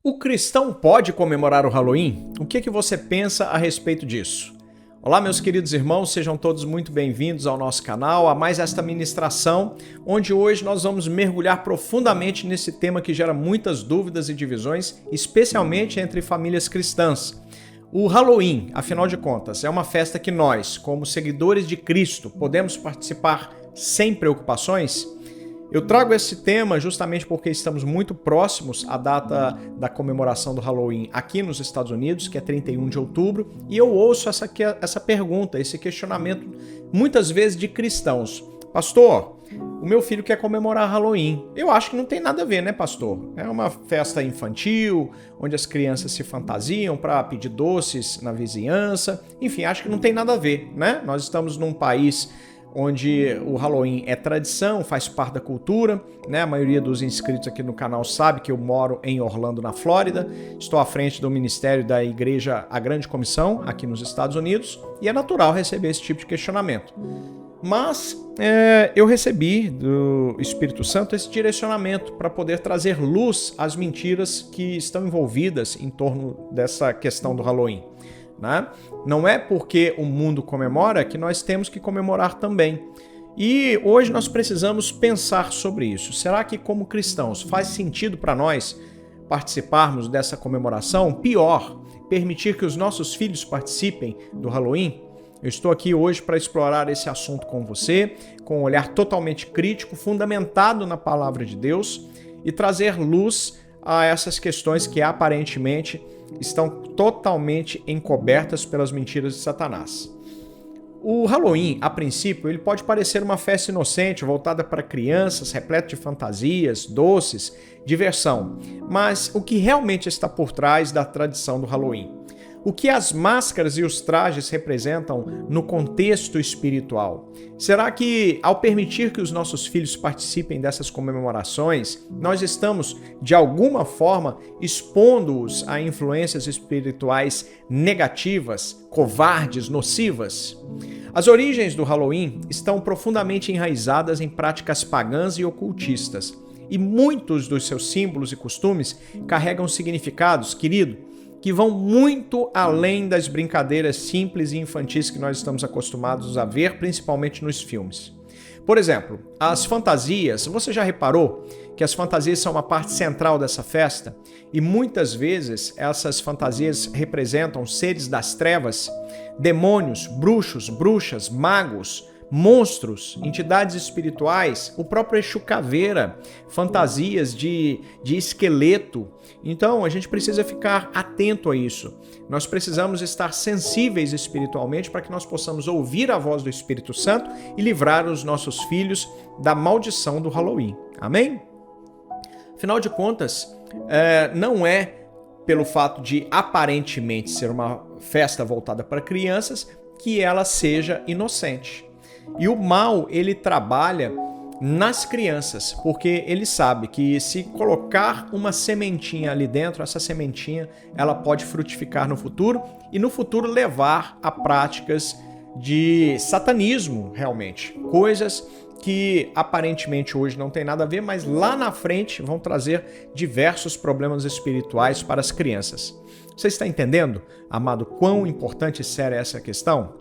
O cristão pode comemorar o Halloween? O que você pensa a respeito disso? Olá, meus queridos irmãos, sejam todos muito bem-vindos ao nosso canal, a mais esta ministração, onde hoje nós vamos mergulhar profundamente nesse tema que gera muitas dúvidas e divisões, especialmente entre famílias cristãs. O Halloween, afinal de contas, é uma festa que nós, como seguidores de Cristo, podemos participar sem preocupações? Eu trago esse tema justamente porque estamos muito próximos à data da comemoração do Halloween aqui nos Estados Unidos, que é 31 de outubro, e eu ouço essa pergunta, esse questionamento, muitas vezes de cristãos. Pastor, o meu filho quer comemorar Halloween. Eu acho que não tem nada a ver, né, pastor? É uma festa infantil, onde as crianças se fantasiam para pedir doces na vizinhança. Enfim, acho que não tem nada a ver, né? Nós estamos num país onde o Halloween é tradição, faz parte da cultura, né? A maioria dos inscritos aqui no canal sabe que eu moro em Orlando, na Flórida. Estou à frente do ministério da igreja A Grande Comissão, aqui nos Estados Unidos, e é natural receber esse tipo de questionamento. Mas eu recebi do Espírito Santo esse direcionamento para poder trazer luz às mentiras que estão envolvidas em torno dessa questão do Halloween. Né? Não é porque o mundo comemora que nós temos que comemorar também. E hoje nós precisamos pensar sobre isso. Será que, como cristãos, faz sentido para nós participarmos dessa comemoração? Pior, permitir que os nossos filhos participem do Halloween? Eu estou aqui hoje para explorar esse assunto com você, com um olhar totalmente crítico, fundamentado na palavra de Deus, e trazer luz a essas questões que aparentemente estão totalmente encobertas pelas mentiras de Satanás. O Halloween, a princípio, ele pode parecer uma festa inocente, voltada para crianças, repleta de fantasias, doces, diversão. Mas o que realmente está por trás da tradição do Halloween? O que as máscaras e os trajes representam no contexto espiritual? Será que, ao permitir que os nossos filhos participem dessas comemorações, nós estamos, de alguma forma, expondo-os a influências espirituais negativas, covardes, nocivas? As origens do Halloween estão profundamente enraizadas em práticas pagãs e ocultistas, e muitos dos seus símbolos e costumes carregam significados, querido, que vão muito além das brincadeiras simples e infantis que nós estamos acostumados a ver, principalmente nos filmes. Por exemplo, as fantasias, você já reparou que as fantasias são uma parte central dessa festa? E muitas vezes essas fantasias representam seres das trevas, demônios, bruxos, bruxas, magos, monstros, entidades espirituais, o próprio Exu Caveira, fantasias de esqueleto. Então, a gente precisa ficar atento a isso. Nós precisamos estar sensíveis espiritualmente para que nós possamos ouvir a voz do Espírito Santo e livrar os nossos filhos da maldição do Halloween. Amém? Afinal de contas, não é pelo fato de aparentemente ser uma festa voltada para crianças que ela seja inocente. E o mal, ele trabalha nas crianças, porque ele sabe que se colocar uma sementinha ali dentro, essa sementinha, ela pode frutificar no futuro e no futuro levar a práticas de satanismo, realmente. Coisas que aparentemente hoje não tem nada a ver, mas lá na frente vão trazer diversos problemas espirituais para as crianças. Você está entendendo, amado, quão importante e séria é essa questão?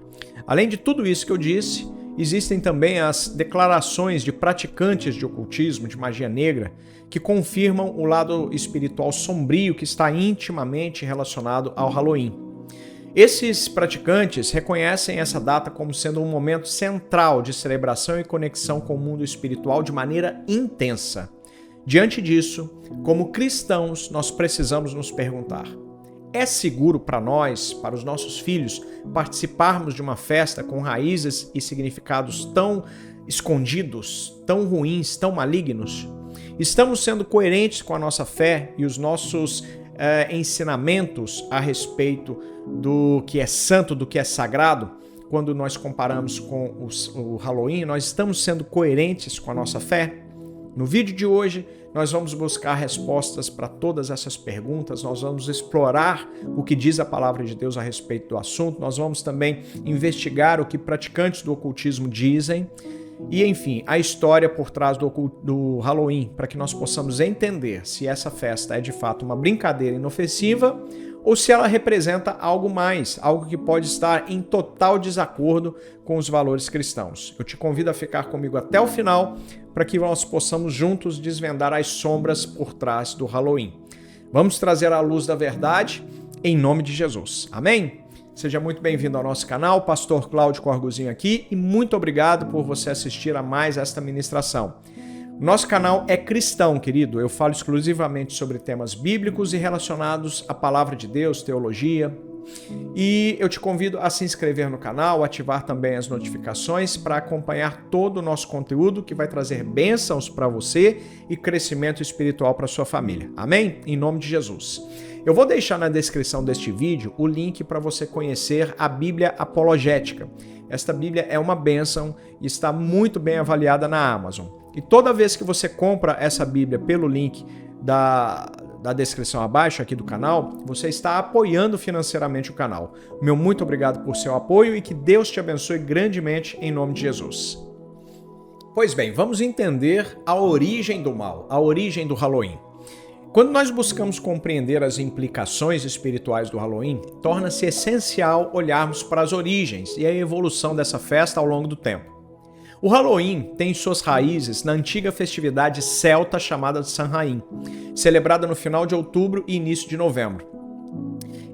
Além de tudo isso que eu disse, existem também as declarações de praticantes de ocultismo, de magia negra, que confirmam o lado espiritual sombrio que está intimamente relacionado ao Halloween. Esses praticantes reconhecem essa data como sendo um momento central de celebração e conexão com o mundo espiritual de maneira intensa. Diante disso, como cristãos, nós precisamos nos perguntar: é seguro para nós, para os nossos filhos, participarmos de uma festa com raízes e significados tão escondidos, tão ruins, tão malignos? Estamos sendo coerentes com a nossa fé e os nossos ensinamentos a respeito do que é santo, do que é sagrado? Quando nós comparamos com o Halloween, nós estamos sendo coerentes com a nossa fé? No vídeo de hoje, nós vamos buscar respostas para todas essas perguntas, nós vamos explorar o que diz a palavra de Deus a respeito do assunto, nós vamos também investigar o que praticantes do ocultismo dizem e, enfim, a história por trás do Halloween, para que nós possamos entender se essa festa é de fato uma brincadeira inofensiva ou se ela representa algo mais, algo que pode estar em total desacordo com os valores cristãos. Eu te convido a ficar comigo até o final para que nós possamos juntos desvendar as sombras por trás do Halloween. Vamos trazer a luz da verdade em nome de Jesus. Amém? Seja muito bem-vindo ao nosso canal, Pastor Cláudio Corguzinho aqui, e muito obrigado por você assistir a mais esta ministração. Nosso canal é cristão, querido. Eu falo exclusivamente sobre temas bíblicos e relacionados à palavra de Deus, teologia. E eu te convido a se inscrever no canal, ativar também as notificações para acompanhar todo o nosso conteúdo que vai trazer bênçãos para você e crescimento espiritual para sua família. Amém? Em nome de Jesus. Eu vou deixar na descrição deste vídeo o link para você conhecer a Bíblia Apologética. Esta Bíblia é uma bênção e está muito bem avaliada na Amazon. E toda vez que você compra essa Bíblia pelo link da descrição abaixo aqui do canal, você está apoiando financeiramente o canal. Meu muito obrigado por seu apoio e que Deus te abençoe grandemente em nome de Jesus. Pois bem, vamos entender a origem do mal, a origem do Halloween. Quando nós buscamos compreender as implicações espirituais do Halloween, torna-se essencial olharmos para as origens e a evolução dessa festa ao longo do tempo. O Halloween tem suas raízes na antiga festividade celta chamada de Samhain, celebrada no final de outubro e início de novembro.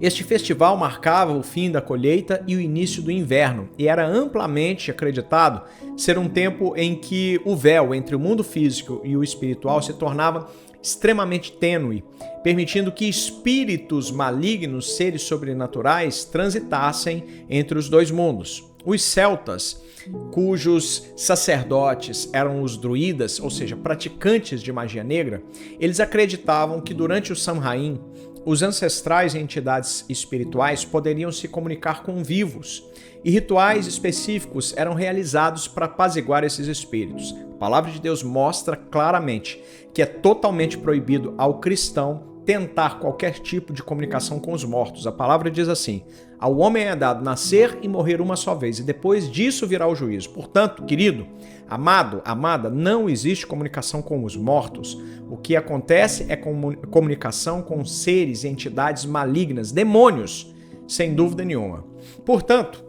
Este festival marcava o fim da colheita e o início do inverno, e era amplamente acreditado ser um tempo em que o véu entre o mundo físico e o espiritual se tornava extremamente tênue, permitindo que espíritos malignos, seres sobrenaturais, transitassem entre os dois mundos. Os celtas, cujos sacerdotes eram os druidas, ou seja, praticantes de magia negra, eles acreditavam que durante o Samhain, os ancestrais e entidades espirituais poderiam se comunicar com vivos, e rituais específicos eram realizados para apaziguar esses espíritos. A palavra de Deus mostra claramente que é totalmente proibido ao cristão tentar qualquer tipo de comunicação com os mortos. A palavra diz assim: ao homem é dado nascer e morrer uma só vez, e depois disso virá o juízo. Portanto, querido, amado, amada, não existe comunicação com os mortos. O que acontece é comunicação com seres e entidades malignas, demônios, sem dúvida nenhuma. Portanto,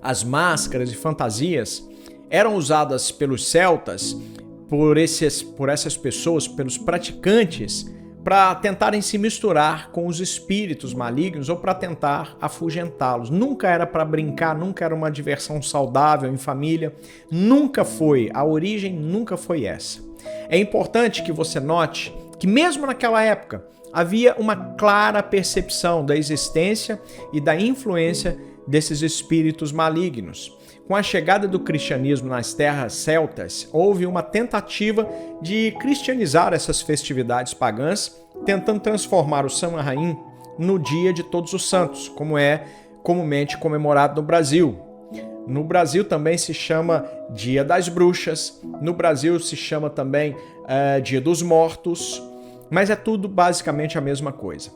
as máscaras e fantasias eram usadas pelos celtas, por essas pessoas, pelos praticantes, para tentarem se misturar com os espíritos malignos ou para tentar afugentá-los. Nunca era para brincar, nunca era uma diversão saudável em família, nunca foi, a origem nunca foi essa. É importante que você note que mesmo naquela época havia uma clara percepção da existência e da influência desses espíritos malignos. Com a chegada do cristianismo nas terras celtas, houve uma tentativa de cristianizar essas festividades pagãs, tentando transformar o Samhain no Dia de Todos os Santos, como é comumente comemorado no Brasil. No Brasil também se chama Dia das Bruxas, no Brasil se chama também Dia dos Mortos, mas é tudo basicamente a mesma coisa.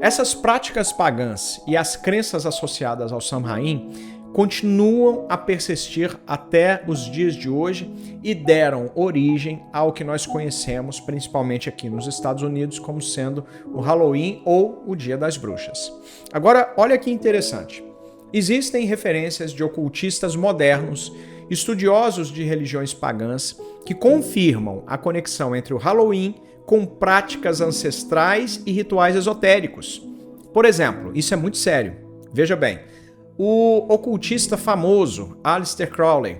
Essas práticas pagãs e as crenças associadas ao Samhain continuam a persistir até os dias de hoje e deram origem ao que nós conhecemos, principalmente aqui nos Estados Unidos, como sendo o Halloween ou o Dia das Bruxas. Agora, olha que interessante. Existem referências de ocultistas modernos, estudiosos de religiões pagãs, que confirmam a conexão entre o Halloween com práticas ancestrais e rituais esotéricos. Por exemplo, isso é muito sério. Veja bem, o ocultista famoso Aleister Crowley,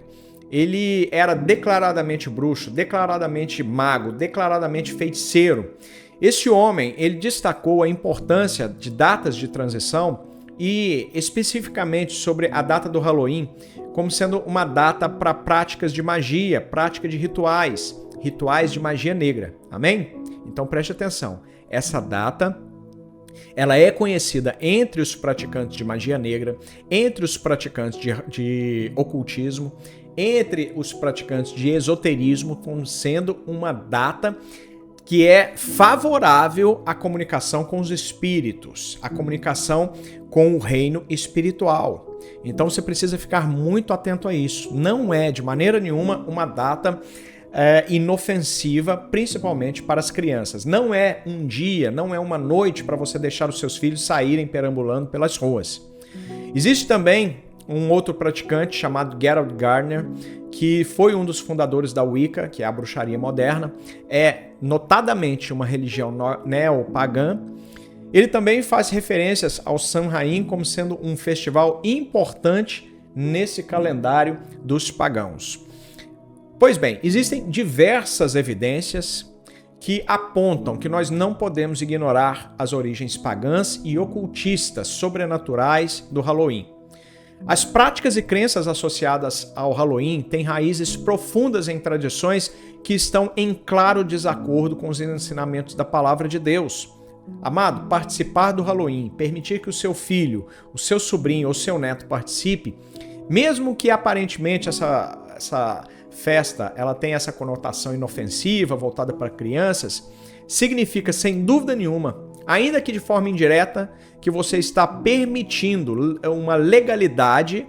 ele era declaradamente bruxo, declaradamente mago, declaradamente feiticeiro. Esse homem, ele destacou a importância de datas de transição e especificamente sobre a data do Halloween como sendo uma data para práticas de magia, prática de rituais de magia negra. Amém? Então preste atenção. Essa data, ela é conhecida entre os praticantes de magia negra, entre os praticantes de ocultismo, entre os praticantes de esoterismo, como sendo uma data que é favorável à comunicação com os espíritos, à comunicação com o reino espiritual. Então você precisa ficar muito atento a isso. Não é de maneira nenhuma uma data inofensiva, principalmente para as crianças. Não é um dia, não é uma noite para você deixar os seus filhos saírem perambulando pelas ruas. Existe também um outro praticante chamado Gerald Gardner, que foi um dos fundadores da Wicca, que é a bruxaria moderna, é notadamente uma religião neopagã. Ele também faz referências ao Samhain como sendo um festival importante nesse calendário dos pagãos. Pois bem, existem diversas evidências que apontam que nós não podemos ignorar as origens pagãs e ocultistas sobrenaturais do Halloween. As práticas e crenças associadas ao Halloween têm raízes profundas em tradições que estão em claro desacordo com os ensinamentos da Palavra de Deus. Amado, participar do Halloween, permitir que o seu filho, o seu sobrinho ou seu neto participe, mesmo que aparentemente essa festa ela tem essa conotação inofensiva, voltada para crianças, significa, sem dúvida nenhuma, ainda que de forma indireta, que você está permitindo uma legalidade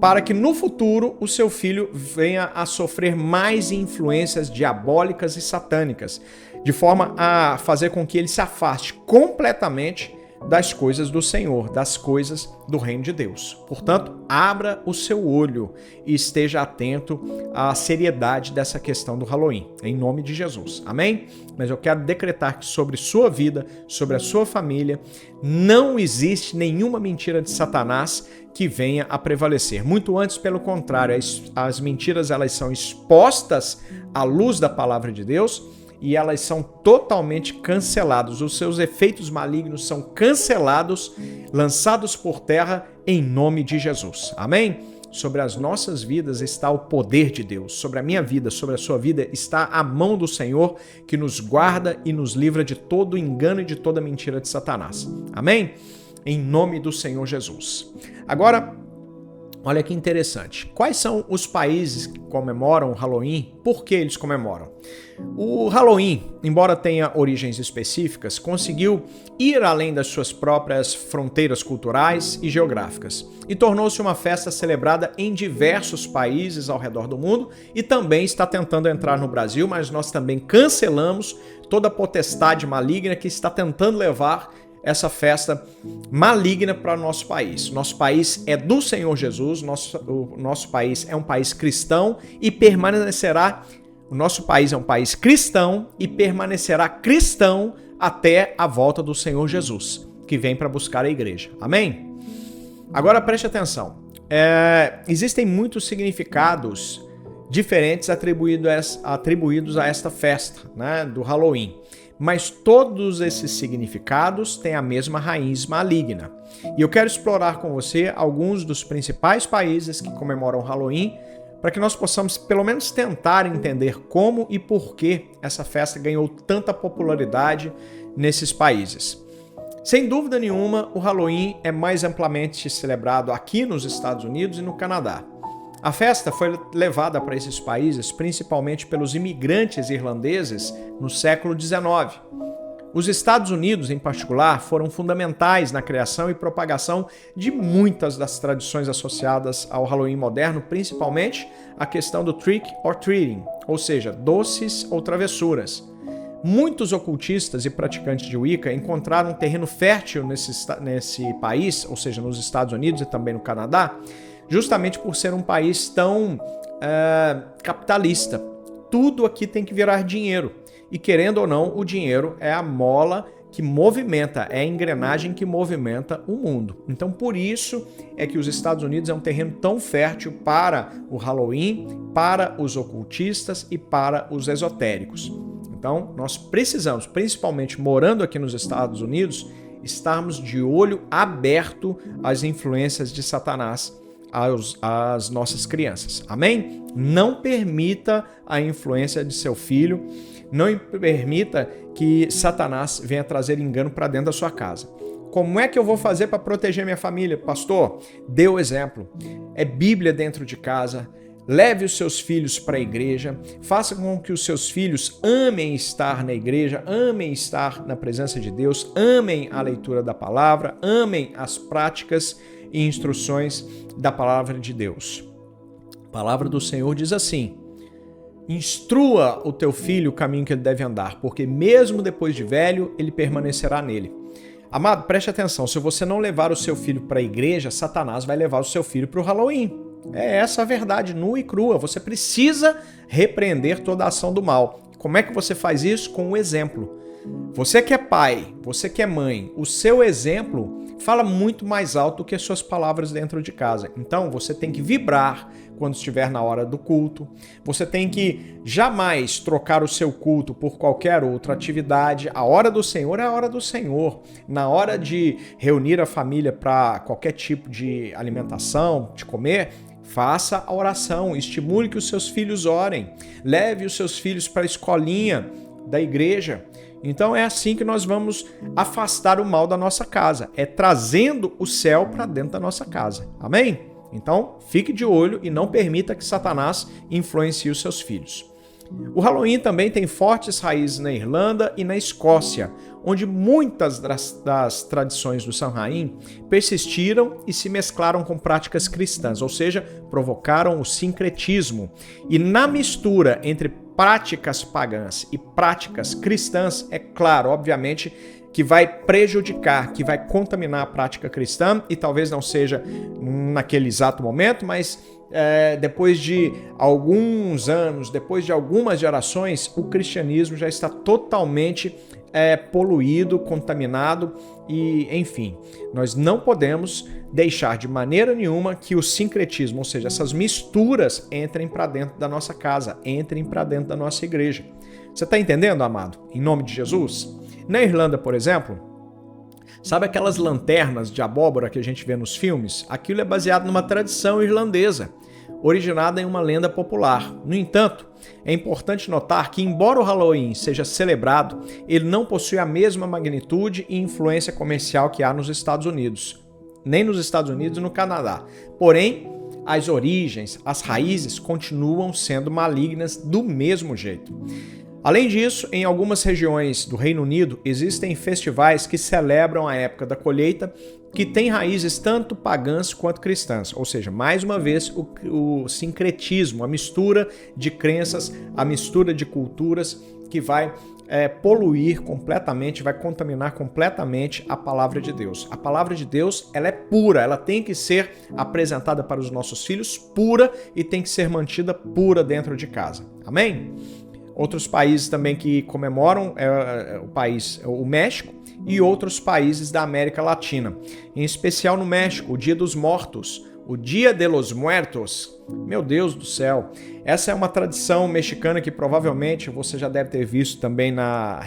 para que no futuro o seu filho venha a sofrer mais influências diabólicas e satânicas, de forma a fazer com que ele se afaste completamente das coisas do Senhor, das coisas do reino de Deus. Portanto, abra o seu olho e esteja atento à seriedade dessa questão do Halloween, em nome de Jesus. Amém? Mas eu quero decretar que sobre sua vida, sobre a sua família, não existe nenhuma mentira de Satanás que venha a prevalecer. Muito antes, pelo contrário, as mentiras elas são expostas à luz da palavra de Deus, e elas são totalmente canceladas. Os seus efeitos malignos são cancelados, lançados por terra em nome de Jesus. Amém? Sobre as nossas vidas está o poder de Deus. Sobre a minha vida, sobre a sua vida está a mão do Senhor que nos guarda e nos livra de todo engano e de toda mentira de Satanás. Amém? Em nome do Senhor Jesus. Agora, olha que interessante. Quais são os países que comemoram o Halloween? Por que eles comemoram? O Halloween, embora tenha origens específicas, conseguiu ir além das suas próprias fronteiras culturais e geográficas e tornou-se uma festa celebrada em diversos países ao redor do mundo e também está tentando entrar no Brasil, mas nós também cancelamos toda a potestade maligna que está tentando levar essa festa maligna para o nosso país. Nosso país é do Senhor Jesus, o nosso país é um país cristão e permanecerá. O nosso país é um país cristão e permanecerá cristão até a volta do Senhor Jesus, que vem para buscar a igreja. Amém? Agora preste atenção. Existem muitos significados diferentes atribuídos a esta festa, né, do Halloween. Mas todos esses significados têm a mesma raiz maligna. E eu quero explorar com você alguns dos principais países que comemoram o Halloween, para que nós possamos pelo menos tentar entender como e por que essa festa ganhou tanta popularidade nesses países. Sem dúvida nenhuma, o Halloween é mais amplamente celebrado aqui nos Estados Unidos e no Canadá. A festa foi levada para esses países principalmente pelos imigrantes irlandeses no século XIX. Os Estados Unidos, em particular, foram fundamentais na criação e propagação de muitas das tradições associadas ao Halloween moderno, principalmente a questão do trick or treating, ou seja, doces ou travessuras. Muitos ocultistas e praticantes de Wicca encontraram um terreno fértil nesse país, ou seja, nos Estados Unidos e também no Canadá, justamente por ser um país tão capitalista. Tudo aqui tem que virar dinheiro. E querendo ou não, o dinheiro é a mola que movimenta, é a engrenagem que movimenta o mundo. Então, por isso é que os Estados Unidos é um terreno tão fértil para o Halloween, para os ocultistas e para os esotéricos. Então, nós precisamos, principalmente morando aqui nos Estados Unidos, estarmos de olho aberto às influências de Satanás às nossas crianças. Amém? Não permita a influência de seu filho, não permita que Satanás venha trazer engano para dentro da sua casa. Como é que eu vou fazer para proteger minha família? Pastor, dê o exemplo. É Bíblia dentro de casa. Leve os seus filhos para a igreja. Faça com que os seus filhos amem estar na igreja, amem estar na presença de Deus, amem a leitura da palavra, amem as práticas e instruções da palavra de Deus. A palavra do Senhor diz assim: instrua o teu filho o caminho que ele deve andar, porque mesmo depois de velho, ele permanecerá nele. Amado, preste atenção, se você não levar o seu filho para a igreja, Satanás vai levar o seu filho para o Halloween. É essa a verdade nua e crua. Você precisa repreender toda a ação do mal. Como é que você faz isso? Com o exemplo. Você que é pai, você que é mãe, o seu exemplo fala muito mais alto do que as suas palavras dentro de casa. Então, você tem que vibrar quando estiver na hora do culto. Você tem que jamais trocar o seu culto por qualquer outra atividade. A hora do Senhor é a hora do Senhor. Na hora de reunir a família para qualquer tipo de alimentação, de comer, faça a oração, estimule que os seus filhos orem. Leve os seus filhos para a escolinha da igreja. Então é assim que nós vamos afastar o mal da nossa casa, é trazendo o céu para dentro da nossa casa. Amém? Então fique de olho e não permita que Satanás influencie os seus filhos. O Halloween também tem fortes raízes na Irlanda e na Escócia, onde muitas das tradições do Samhain persistiram e se mesclaram com práticas cristãs, ou seja, provocaram o sincretismo. E na mistura entre práticas pagãs e práticas cristãs, é claro, obviamente, que vai prejudicar, que vai contaminar a prática cristã, e talvez não seja naquele exato momento, mas depois de alguns anos, depois de algumas gerações, o cristianismo já está totalmente poluído, contaminado e, enfim, nós não podemos deixar de maneira nenhuma que o sincretismo, ou seja, essas misturas, entrem para dentro da nossa casa, entrem para dentro da nossa igreja. Você está entendendo, amado? Em nome de Jesus? Na Irlanda, por exemplo, sabe aquelas lanternas de abóbora que a gente vê nos filmes? Aquilo é baseado numa tradição irlandesa, originada em uma lenda popular. No entanto, é importante notar que, embora o Halloween seja celebrado, ele não possui a mesma magnitude e influência comercial que há nos Estados Unidos, nem nos Estados Unidos e no Canadá. Porém, as origens, as raízes continuam sendo malignas do mesmo jeito. Além disso, em algumas regiões do Reino Unido, existem festivais que celebram a época da colheita, que têm raízes tanto pagãs quanto cristãs. Ou seja, mais uma vez, o sincretismo, a mistura de crenças, a mistura de culturas que vai poluir completamente, vai contaminar completamente a palavra de Deus. A palavra de Deus, ela é pura, ela tem que ser apresentada para os nossos filhos pura e tem que ser mantida pura dentro de casa. Amém? Outros países também que comemoram o México e outros países da América Latina. Em especial no México, o Dia dos Mortos, o Dia de los Muertos. Meu Deus do céu! Essa é uma tradição mexicana que provavelmente você já deve ter visto também na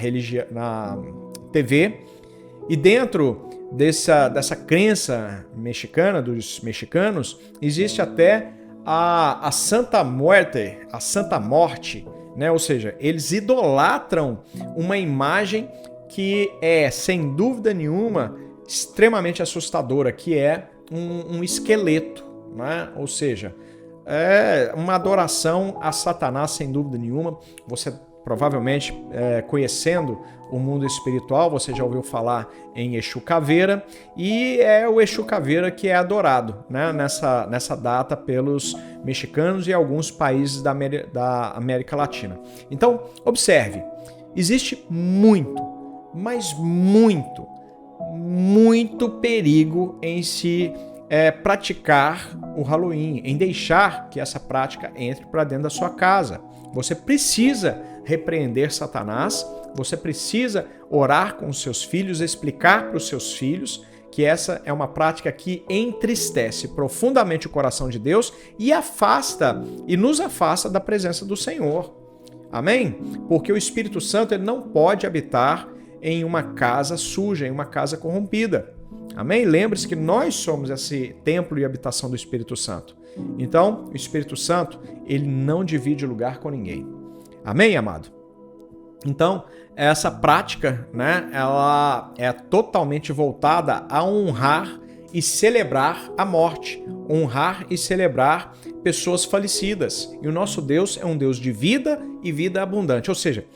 TV. E dentro dessa crença mexicana, dos mexicanos, existe até a Santa Muerte, a Santa Morte, né? Ou seja, eles idolatram uma imagem que é, sem dúvida nenhuma, extremamente assustadora, que é um esqueleto, né? Ou seja, é uma adoração a Satanás, sem dúvida nenhuma. Você provavelmente, conhecendo o mundo espiritual, você já ouviu falar em Exu Caveira, e é o Exu Caveira que é adorado, né, nessa data pelos mexicanos e alguns países da América Latina. Então, observe, existe muito, mas muito perigo em se praticar o Halloween, em deixar que essa prática entre para dentro da sua casa. Você precisa repreender Satanás, você precisa orar com os seus filhos, explicar para os seus filhos que essa é uma prática que entristece profundamente o coração de Deus e nos afasta da presença do Senhor. Amém? Porque o Espírito Santo ele não pode habitar em uma casa suja, em uma casa corrompida. Amém? Lembre-se que nós somos esse templo e habitação do Espírito Santo. Então, o Espírito Santo, ele não divide lugar com ninguém. Amém, amado? Então, essa prática, né, ela é totalmente voltada a honrar e celebrar a morte, honrar e celebrar pessoas falecidas. E o nosso Deus é um Deus de vida e vida abundante. Ou seja,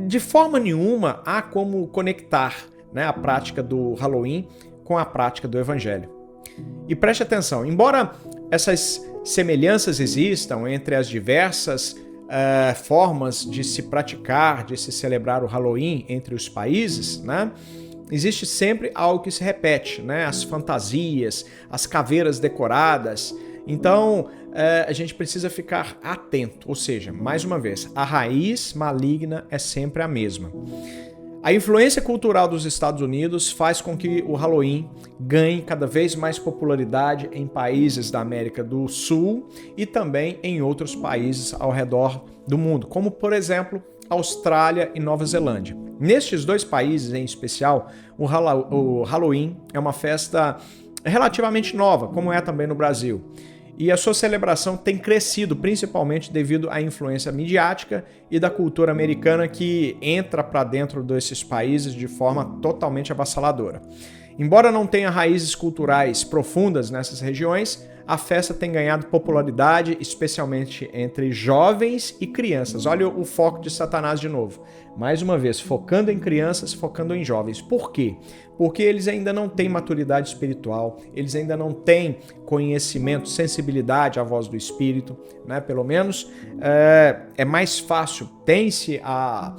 de forma nenhuma há como conectar, né, a prática do Halloween com a prática do Evangelho. E preste atenção, embora essas semelhanças existam entre as diversas formas de se praticar, de se celebrar o Halloween entre os países, né? Existe sempre algo que se repete, né? As fantasias, as caveiras decoradas. Então, a gente precisa ficar atento, ou seja, mais uma vez, a raiz maligna é sempre a mesma. A influência cultural dos Estados Unidos faz com que o Halloween ganhe cada vez mais popularidade em países da América do Sul e também em outros países ao redor do mundo, como, por exemplo, Austrália e Nova Zelândia. Nestes dois países em especial, o Halloween é uma festa relativamente nova, como é também no Brasil. E a sua celebração tem crescido principalmente devido à influência midiática e da cultura americana que entra para dentro desses países de forma totalmente avassaladora. Embora não tenha raízes culturais profundas nessas regiões, a festa tem ganhado popularidade, especialmente entre jovens e crianças. Olha o foco de Satanás de novo. Mais uma vez, focando em crianças, focando em jovens. Por quê? Porque eles ainda não têm maturidade espiritual, eles ainda não têm conhecimento, sensibilidade à voz do Espírito, né? Pelo menos é mais fácil, tem-se a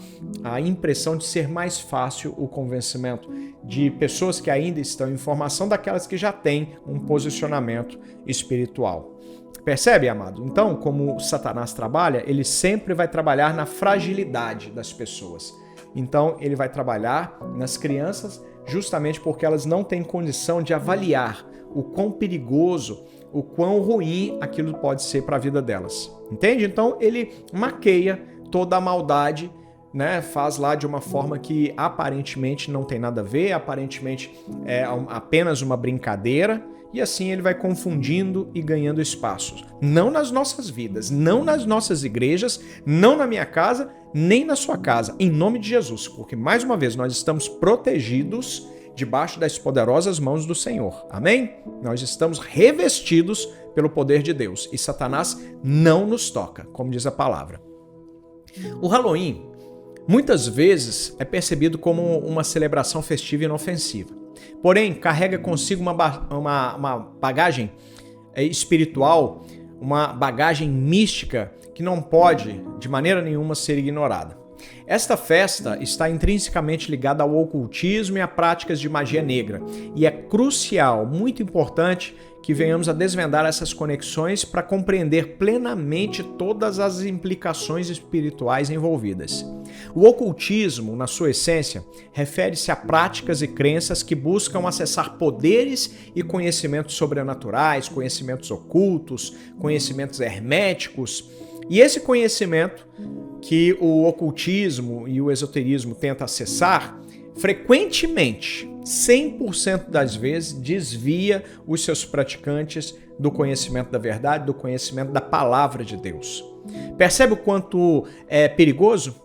impressão de ser mais fácil o convencimento de pessoas que ainda estão em formação daquelas que já têm um posicionamento espiritual. Percebe, amado? Então, como Satanás trabalha, ele sempre vai trabalhar na fragilidade das pessoas. Então, ele vai trabalhar nas crianças justamente porque elas não têm condição de avaliar o quão perigoso, o quão ruim aquilo pode ser para a vida delas. Entende? Então, ele maqueia toda a maldade, né? Faz lá de uma forma que aparentemente não tem nada a ver, aparentemente é apenas uma brincadeira, e assim ele vai confundindo e ganhando espaços. Não nas nossas vidas, não nas nossas igrejas, não na minha casa, nem na sua casa, em nome de Jesus, porque mais uma vez nós estamos protegidos debaixo das poderosas mãos do Senhor. Amém? Nós estamos revestidos pelo poder de Deus e Satanás não nos toca, como diz a palavra. O Halloween muitas vezes é percebido como uma celebração festiva e inofensiva. Porém, carrega consigo uma bagagem espiritual, uma bagagem mística que não pode, de maneira nenhuma, ser ignorada. Esta festa está intrinsecamente ligada ao ocultismo e a práticas de magia negra, e é crucial, muito importante, que venhamos a desvendar essas conexões para compreender plenamente todas as implicações espirituais envolvidas. O ocultismo, na sua essência, refere-se a práticas e crenças que buscam acessar poderes e conhecimentos sobrenaturais, conhecimentos ocultos, conhecimentos herméticos. E esse conhecimento que o ocultismo e o esoterismo tentam acessar, frequentemente, 100% das vezes, desvia os seus praticantes do conhecimento da verdade, do conhecimento da palavra de Deus. Percebe o quanto é perigoso?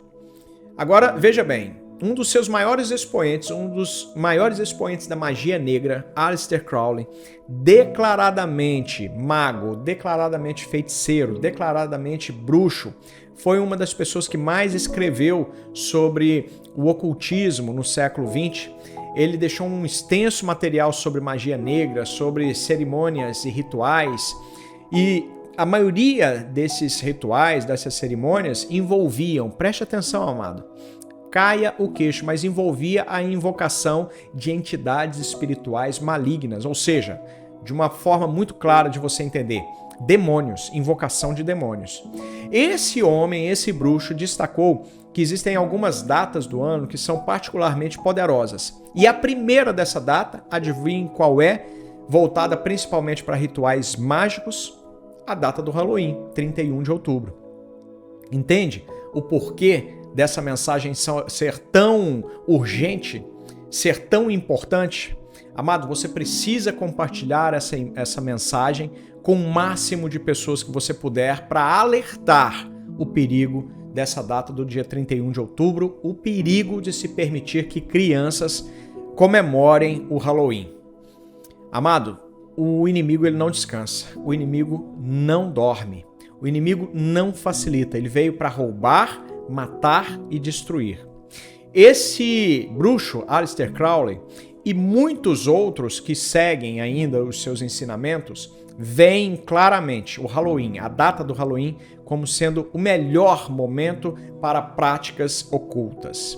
Agora, veja bem, um dos seus maiores expoentes, um dos maiores expoentes da magia negra, Aleister Crowley, declaradamente mago, declaradamente feiticeiro, declaradamente bruxo, foi uma das pessoas que mais escreveu sobre o ocultismo no século XX. Ele deixou um extenso material sobre magia negra, sobre cerimônias e rituais, e a maioria desses rituais, dessas cerimônias, envolviam, preste atenção, amado, caia o queixo, mas envolvia a invocação de entidades espirituais malignas, ou seja, de uma forma muito clara de você entender, demônios, invocação de demônios. Esse homem, esse bruxo, destacou que existem algumas datas do ano que são particularmente poderosas. E a primeira dessa data, adivinhe qual é, voltada principalmente para rituais mágicos, a data do Halloween, 31 de outubro. Entende o porquê dessa mensagem ser tão urgente, ser tão importante? Amado, você precisa compartilhar essa mensagem com o máximo de pessoas que você puder para alertar o perigo dessa data do dia 31 de outubro, o perigo de se permitir que crianças comemorem o Halloween. Amado, o inimigo ele não descansa, o inimigo não dorme, o inimigo não facilita, ele veio para roubar, matar e destruir. Esse bruxo, Aleister Crowley, e muitos outros que seguem ainda os seus ensinamentos veem claramente o Halloween, a data do Halloween, como sendo o melhor momento para práticas ocultas.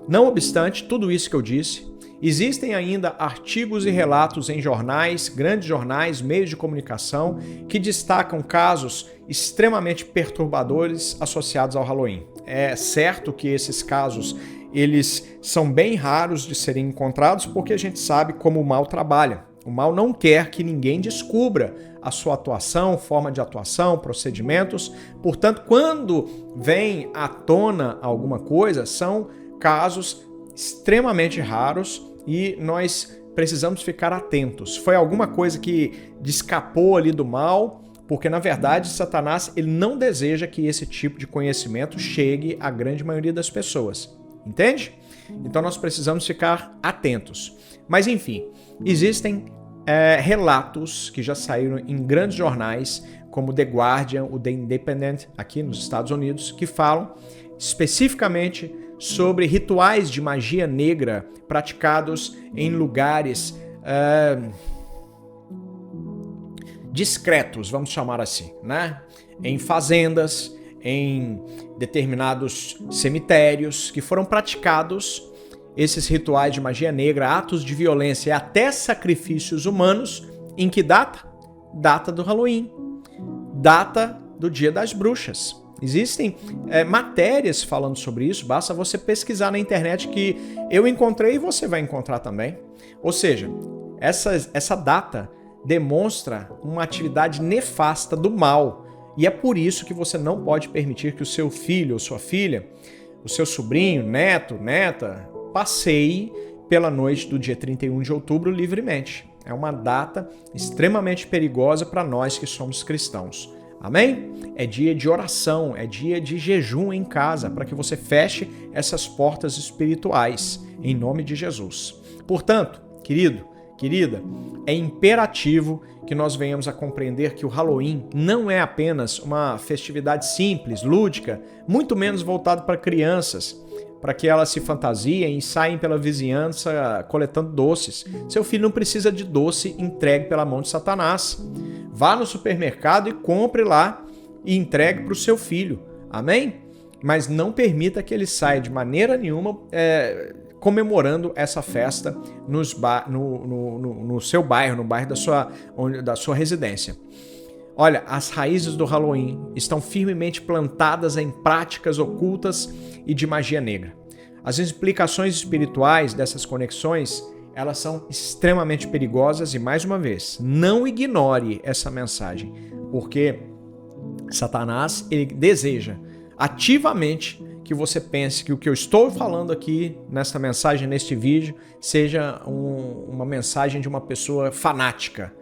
Não obstante tudo isso que eu disse, existem ainda artigos e relatos em jornais, grandes jornais, meios de comunicação, que destacam casos extremamente perturbadores associados ao Halloween. É certo que esses casos eles são bem raros de serem encontrados porque a gente sabe como o mal trabalha. O mal não quer que ninguém descubra a sua atuação, forma de atuação, procedimentos. Portanto, quando vem à tona alguma coisa, são casos extremamente raros e nós precisamos ficar atentos. Foi alguma coisa que escapou ali do mal, porque na verdade Satanás ele não deseja que esse tipo de conhecimento chegue à grande maioria das pessoas. Entende? Então nós precisamos ficar atentos. Mas enfim, existem relatos que já saíram em grandes jornais, como The Guardian, o The Independent, aqui nos Estados Unidos, que falam especificamente sobre rituais de magia negra praticados em lugares discretos, vamos chamar assim, né? Em fazendas, em determinados cemitérios, que foram praticados esses rituais de magia negra, atos de violência e até sacrifícios humanos. Em que data? Data do Halloween. Data do Dia das Bruxas. Existem matérias falando sobre isso, basta você pesquisar na internet que eu encontrei e você vai encontrar também. Ou seja, essa data demonstra uma atividade nefasta do mal. E é por isso que você não pode permitir que o seu filho ou sua filha, o seu sobrinho, neto, neta, passeie pela noite do dia 31 de outubro livremente. É uma data extremamente perigosa para nós que somos cristãos. Amém? É dia de oração, é dia de jejum em casa, para que você feche essas portas espirituais, em nome de Jesus. Portanto, querido, querida, é imperativo que nós venhamos a compreender que o Halloween não é apenas uma festividade simples, lúdica, muito menos voltado para crianças, para que elas se fantasiem e saem pela vizinhança coletando doces. Seu filho não precisa de doce entregue pela mão de Satanás. Vá no supermercado e compre lá e entregue para o seu filho. Amém? Mas não permita que ele saia de maneira nenhuma comemorando essa festa no seu bairro, no bairro da sua residência. Olha, as raízes do Halloween estão firmemente plantadas em práticas ocultas e de magia negra. As implicações espirituais dessas conexões, elas são extremamente perigosas e, mais uma vez, não ignore essa mensagem, porque Satanás ele deseja ativamente que você pense que o que eu estou falando aqui nesta mensagem, neste vídeo, seja uma mensagem de uma pessoa fanática.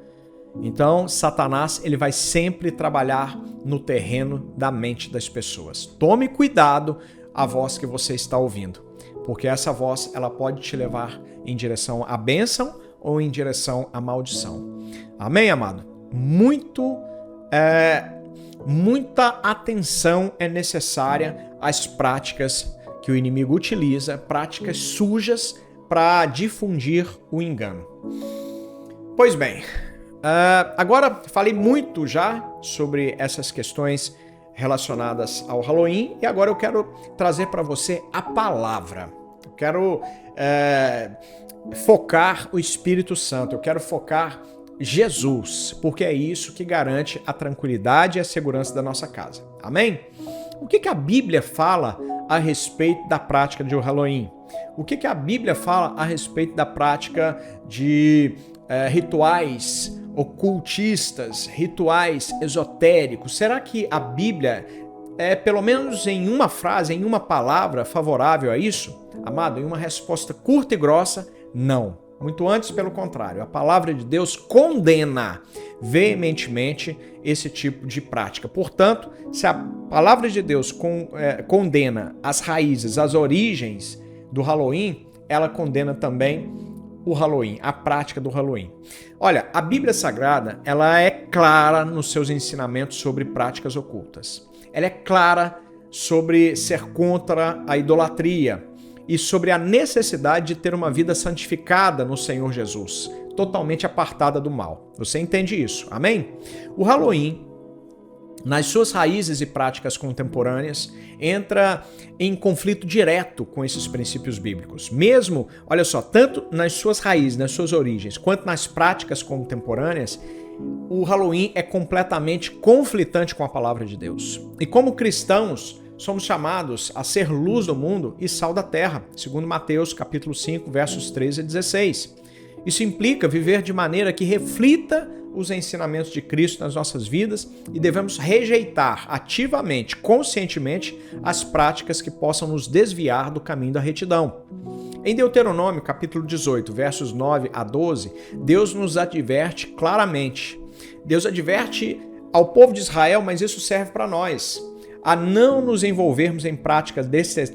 Então, Satanás ele vai sempre trabalhar no terreno da mente das pessoas. Tome cuidado a voz que você está ouvindo, porque essa voz ela pode te levar em direção à bênção ou em direção à maldição. Amém, amado? Muita atenção é necessária às práticas que o inimigo utiliza, práticas sujas para difundir o engano. Pois bem, agora falei muito já sobre essas questões relacionadas ao Halloween e agora eu quero trazer para você a palavra. Eu quero focar o Espírito Santo, eu quero focar Jesus, porque é isso que garante a tranquilidade e a segurança da nossa casa. Amém? O que a Bíblia fala a respeito da prática de Halloween? O que a Bíblia fala a respeito da prática de rituais ocultistas, rituais esotéricos? Será que a Bíblia é, pelo menos em uma frase, em uma palavra, favorável a isso? Amado, em uma resposta curta e grossa, não. Muito antes, pelo contrário. A palavra de Deus condena veementemente esse tipo de prática. Portanto, se a palavra de Deus condena as raízes, as origens do Halloween, ela condena também o Halloween, a prática do Halloween. Olha, a Bíblia Sagrada, ela é clara nos seus ensinamentos sobre práticas ocultas. Ela é clara sobre ser contra a idolatria. e sobre a necessidade de ter uma vida santificada no Senhor Jesus, totalmente apartada do mal. Você entende isso, amém? O Halloween, nas suas raízes e práticas contemporâneas, entra em conflito direto com esses princípios bíblicos. Mesmo, olha só, tanto nas suas raízes, nas suas origens, quanto nas práticas contemporâneas, o Halloween é completamente conflitante com a palavra de Deus. E como cristãos, somos chamados a ser luz do mundo e sal da terra, segundo Mateus capítulo 5, versos 13 a 16. Isso implica viver de maneira que reflita os ensinamentos de Cristo nas nossas vidas e devemos rejeitar ativamente, conscientemente, as práticas que possam nos desviar do caminho da retidão. Em Deuteronômio, capítulo 18, versos 9 a 12, Deus nos adverte claramente. Deus adverte ao povo de Israel, mas isso serve para nós, a não nos envolvermos em práticas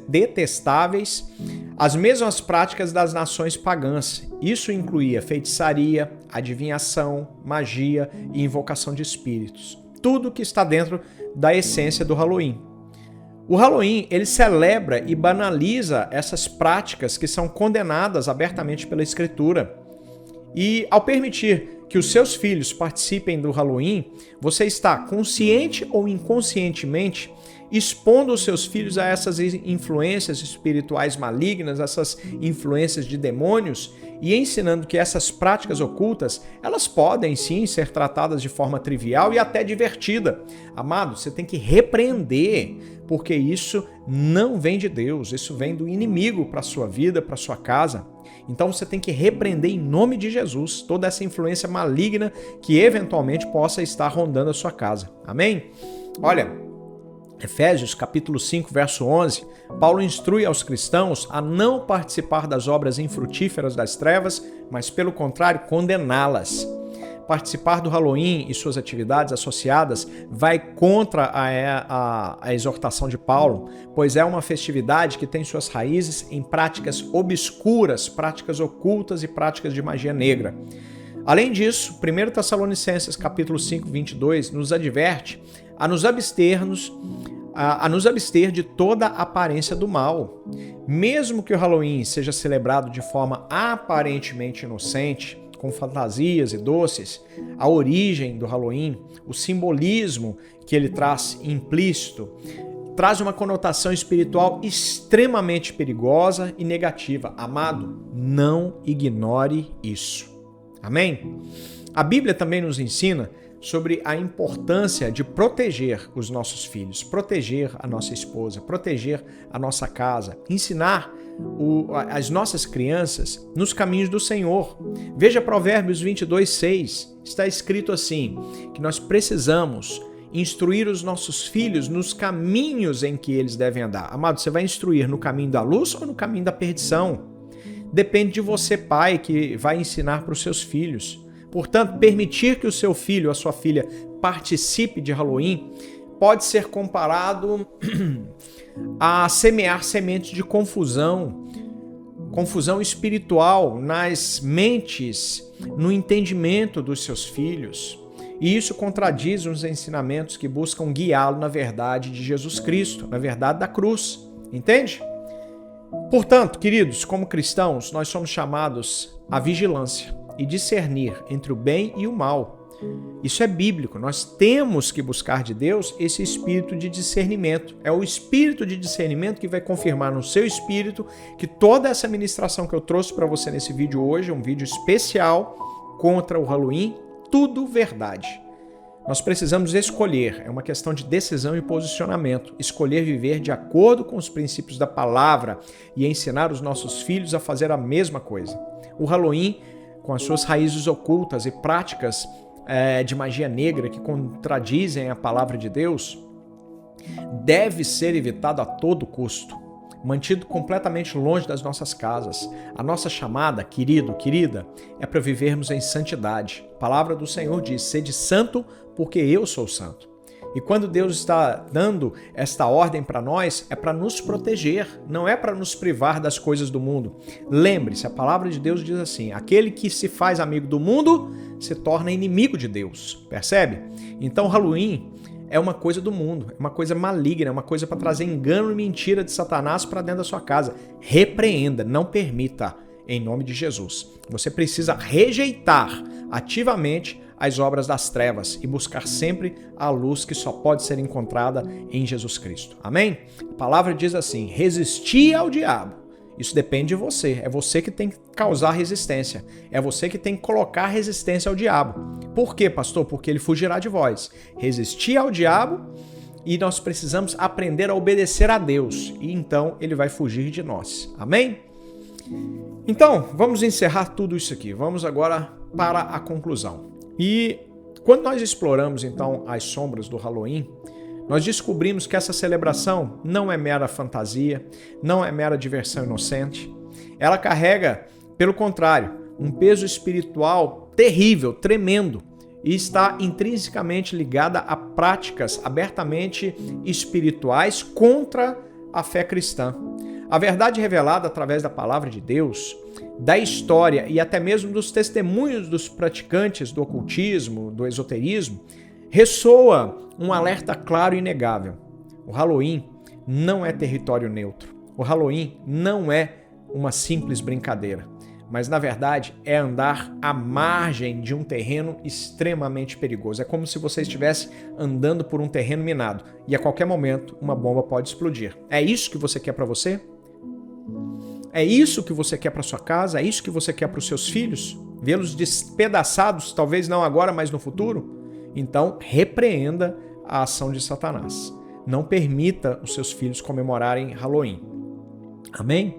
detestáveis, as mesmas práticas das nações pagãs. Isso incluía feitiçaria, adivinhação, magia e invocação de espíritos. Tudo que está dentro da essência do Halloween. O Halloween, ele celebra e banaliza essas práticas que são condenadas abertamente pela Escritura. E ao permitir que os seus filhos participem do Halloween, você está consciente ou inconscientemente expondo os seus filhos a essas influências espirituais malignas, essas influências de demônios, e ensinando que essas práticas ocultas, elas podem sim ser tratadas de forma trivial e até divertida. Amado, você tem que repreender, porque isso não vem de Deus, isso vem do inimigo para a sua vida, para a sua casa. Então você tem que repreender em nome de Jesus toda essa influência maligna que eventualmente possa estar rondando a sua casa. Amém? Olha, Efésios capítulo 5, verso 11, Paulo instrui aos cristãos a não participar das obras infrutíferas das trevas, mas pelo contrário, condená-las. Participar do Halloween e suas atividades associadas vai contra a exortação de Paulo, pois é uma festividade que tem suas raízes em práticas obscuras, práticas ocultas e práticas de magia negra. Além disso, 1 Tessalonicenses capítulo 5, 22 nos adverte a nos abster de toda aparência do mal. Mesmo que o Halloween seja celebrado de forma aparentemente inocente, com fantasias e doces, a origem do Halloween, o simbolismo que ele traz implícito, traz uma conotação espiritual extremamente perigosa e negativa. Amado, não ignore isso. Amém? A Bíblia também nos ensina sobre a importância de proteger os nossos filhos, proteger a nossa esposa, proteger a nossa casa, ensinar as nossas crianças nos caminhos do Senhor. Veja Provérbios 22, 6. Está escrito assim, que nós precisamos instruir os nossos filhos nos caminhos em que eles devem andar. Amado, você vai instruir no caminho da luz ou no caminho da perdição? Depende de você, pai, que vai ensinar para os seus filhos. Portanto, permitir que o seu filho ou a sua filha participe de Halloween pode ser comparado a semear sementes de confusão espiritual nas mentes, no entendimento dos seus filhos. E isso contradiz os ensinamentos que buscam guiá-lo na verdade de Jesus Cristo, na verdade da cruz. Entende? Portanto, queridos, como cristãos, nós somos chamados à vigilância e discernir entre o bem e o mal. Isso é bíblico. Nós temos que buscar de Deus esse espírito de discernimento. É o espírito de discernimento que vai confirmar no seu espírito que toda essa ministração que eu trouxe para você nesse vídeo hoje, um vídeo especial contra o Halloween, tudo verdade. Nós precisamos escolher, é uma questão de decisão e posicionamento, escolher viver de acordo com os princípios da palavra e ensinar os nossos filhos a fazer a mesma coisa. O Halloween, com as suas raízes ocultas e práticas de magia negra que contradizem a palavra de Deus, deve ser evitado a todo custo, mantido completamente longe das nossas casas. A nossa chamada, querido, querida, é para vivermos em santidade. A palavra do Senhor diz, sede santo porque eu sou santo. E quando Deus está dando esta ordem para nós, é para nos proteger, não é para nos privar das coisas do mundo. Lembre-se, a palavra de Deus diz assim, aquele que se faz amigo do mundo se torna inimigo de Deus, percebe? Então Halloween é uma coisa do mundo, é uma coisa maligna, é uma coisa para trazer engano e mentira de Satanás para dentro da sua casa. Repreenda, não permita, em nome de Jesus. Você precisa rejeitar ativamente as obras das trevas e buscar sempre a luz que só pode ser encontrada em Jesus Cristo. Amém? A palavra diz assim: resistir ao diabo. Isso depende de você. É você que tem que causar resistência. É você que tem que colocar resistência ao diabo. Por quê, pastor? Porque ele fugirá de vós. Resistir ao diabo e nós precisamos aprender a obedecer a Deus. E então ele vai fugir de nós. Amém? Então, vamos encerrar tudo isso aqui. Vamos agora para a conclusão. E quando nós exploramos então as sombras do Halloween, nós descobrimos que essa celebração não é mera fantasia, não é mera diversão inocente. Ela carrega, pelo contrário, um peso espiritual terrível, tremendo, e está intrinsecamente ligada a práticas abertamente espirituais contra a fé cristã. A verdade revelada através da palavra de Deus, da história e até mesmo dos testemunhos dos praticantes do ocultismo, do esoterismo, ressoa um alerta claro e inegável. O Halloween não é território neutro. O Halloween não é uma simples brincadeira, mas na verdade é andar à margem de um terreno extremamente perigoso. É como se você estivesse andando por um terreno minado e a qualquer momento uma bomba pode explodir. É isso que você quer para você? É isso que você quer para sua casa? É isso que você quer para os seus filhos? Vê-los despedaçados, talvez não agora, mas no futuro? Então, repreenda a ação de Satanás. Não permita os seus filhos comemorarem Halloween. Amém?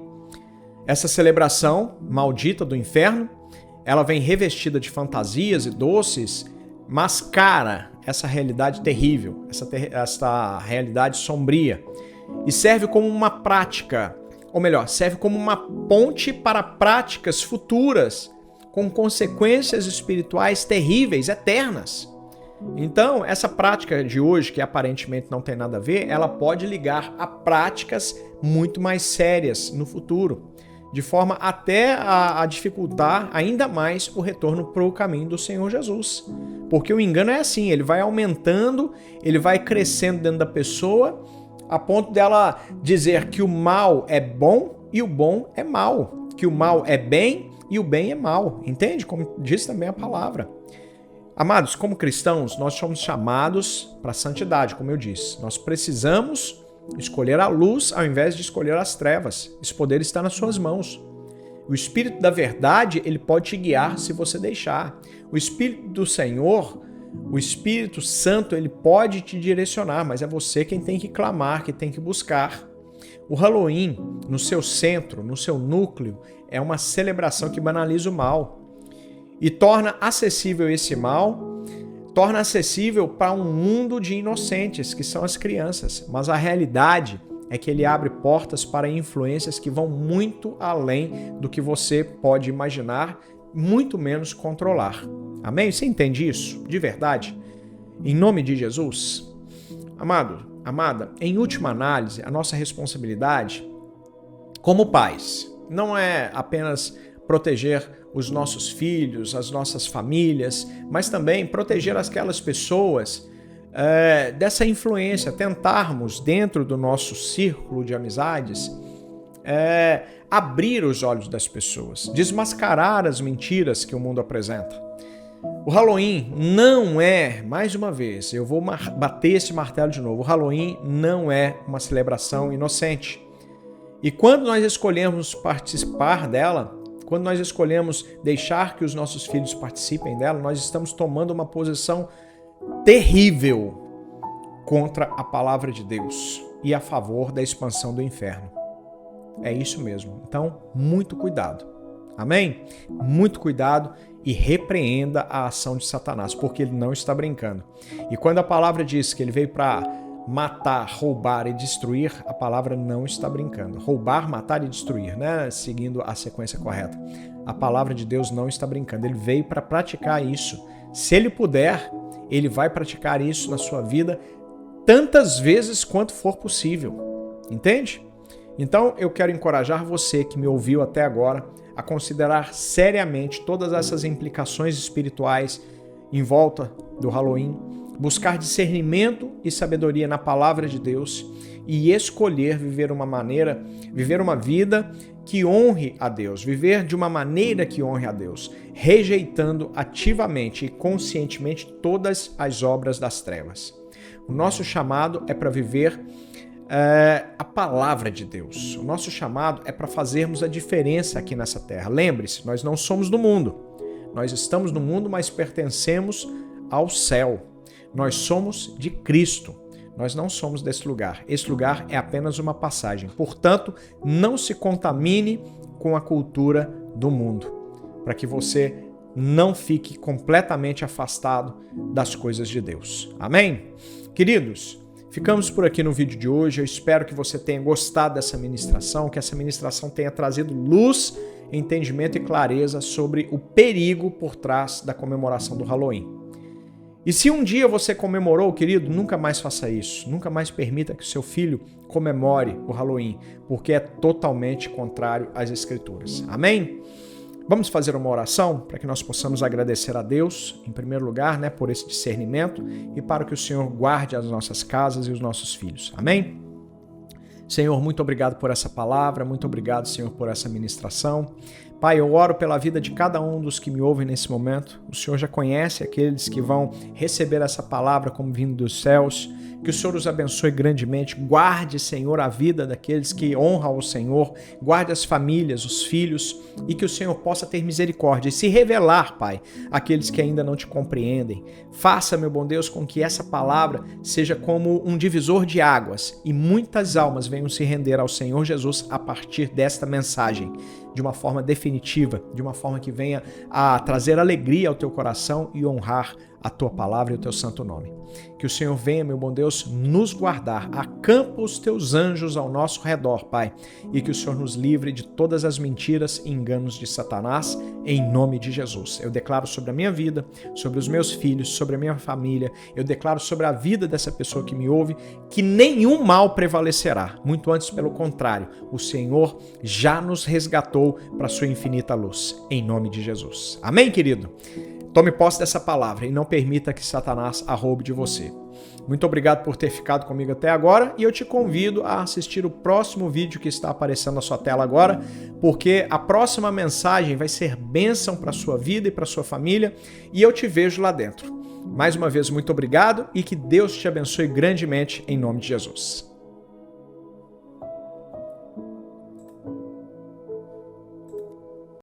Essa celebração maldita do inferno, ela vem revestida de fantasias e doces, mascara essa realidade terrível, essa realidade sombria, e serve como uma prática, ou melhor, serve como uma ponte para práticas futuras, com consequências espirituais terríveis, eternas. Então, essa prática de hoje, que aparentemente não tem nada a ver, ela pode ligar a práticas muito mais sérias no futuro, de forma até a dificultar ainda mais o retorno para o caminho do Senhor Jesus. Porque o engano é assim, ele vai aumentando, ele vai crescendo dentro da pessoa, a ponto dela dizer que o mal é bom e o bom é mal, que o mal é bem e o bem é mal, entende? Como diz também a palavra. Amados, como cristãos, nós somos chamados para a santidade, como eu disse. Nós precisamos escolher a luz ao invés de escolher as trevas. Esse poder está nas suas mãos. O Espírito da verdade, ele pode te guiar se você deixar. O Espírito do Senhor, o Espírito Santo, ele pode te direcionar, mas é você quem tem que clamar, que tem que buscar. O Halloween, no seu centro, no seu núcleo, é uma celebração que banaliza o mal e torna acessível esse mal, torna acessível para um mundo de inocentes, que são as crianças. Mas a realidade é que ele abre portas para influências que vão muito além do que você pode imaginar, muito menos controlar. Amém? Você entende isso? De verdade? Em nome de Jesus? Amado, amada, em última análise, a nossa responsabilidade como pais não é apenas proteger os nossos filhos, as nossas famílias, mas também proteger aquelas pessoas dessa influência, tentarmos dentro do nosso círculo de amizades abrir os olhos das pessoas, desmascarar as mentiras que o mundo apresenta. O Halloween não é, mais uma vez, eu vou bater esse martelo de novo, o Halloween não é uma celebração inocente. E quando nós escolhemos participar dela, quando nós escolhemos deixar que os nossos filhos participem dela, nós estamos tomando uma posição terrível contra a palavra de Deus e a favor da expansão do inferno. É isso mesmo. Então, muito cuidado. Amém? Muito cuidado e repreenda a ação de Satanás, porque ele não está brincando. E quando a palavra diz que ele veio para matar, roubar e destruir, a palavra não está brincando. Roubar, matar e destruir, né? Seguindo a sequência correta. A palavra de Deus não está brincando. Ele veio para praticar isso. Se ele puder, ele vai praticar isso na sua vida tantas vezes quanto for possível. Entende? Então, eu quero encorajar você que me ouviu até agora a considerar seriamente todas essas implicações espirituais em volta do Halloween. buscar discernimento e sabedoria na palavra de Deus e escolher viver uma vida que honre a Deus, viver de uma maneira que honre a Deus, rejeitando ativamente e conscientemente todas as obras das trevas. O nosso chamado é para viver a palavra de Deus. O nosso chamado é para fazermos a diferença aqui nessa terra. Lembre-se, nós não somos do mundo. Nós estamos no mundo, mas pertencemos ao céu. Nós somos de Cristo. Nós não somos desse lugar. Esse lugar é apenas uma passagem. Portanto, não se contamine com a cultura do mundo, para que você não fique completamente afastado das coisas de Deus. Amém? Queridos, ficamos por aqui no vídeo de hoje. Eu espero que você tenha gostado dessa ministração, que essa ministração tenha trazido luz, entendimento e clareza sobre o perigo por trás da comemoração do Halloween. E se um dia você comemorou, querido, nunca mais faça isso. Nunca mais permita que o seu filho comemore o Halloween, porque é totalmente contrário às Escrituras. Amém? Vamos fazer uma oração para que nós possamos agradecer a Deus, em primeiro lugar, por esse discernimento e para que o Senhor guarde as nossas casas e os nossos filhos. Amém? Senhor, muito obrigado por essa palavra, muito obrigado, Senhor, por essa ministração. Pai, eu oro pela vida de cada um dos que me ouvem nesse momento. O Senhor já conhece aqueles que vão receber essa palavra como vindo dos céus. Que o Senhor os abençoe grandemente. Guarde, Senhor, a vida daqueles que honram o Senhor. Guarde as famílias, os filhos. E que o Senhor possa ter misericórdia e se revelar, Pai, àqueles que ainda não te compreendem. Faça, meu bom Deus, com que essa palavra seja como um divisor de águas e muitas almas venham se render ao Senhor Jesus a partir desta mensagem, de uma forma definitiva, de uma forma que venha a trazer alegria ao teu coração e honrar a tua palavra e o teu santo nome. Que o Senhor venha, meu bom Deus, nos guardar, acampa os teus anjos ao nosso redor, Pai, e que o Senhor nos livre de todas as mentiras e enganos de Satanás, em nome de Jesus. Eu declaro sobre a minha vida, sobre os meus filhos, sobre a minha família, eu declaro sobre a vida dessa pessoa que me ouve, que nenhum mal prevalecerá, muito antes pelo contrário, o Senhor já nos resgatou para a sua infinita luz, em nome de Jesus. Amém, querido? Tome posse dessa palavra e não permita que Satanás a roube de você. Muito obrigado por ter ficado comigo até agora e eu te convido a assistir o próximo vídeo que está aparecendo na sua tela agora, porque a próxima mensagem vai ser bênção para a sua vida e para a sua família e eu te vejo lá dentro. Mais uma vez, muito obrigado e que Deus te abençoe grandemente em nome de Jesus.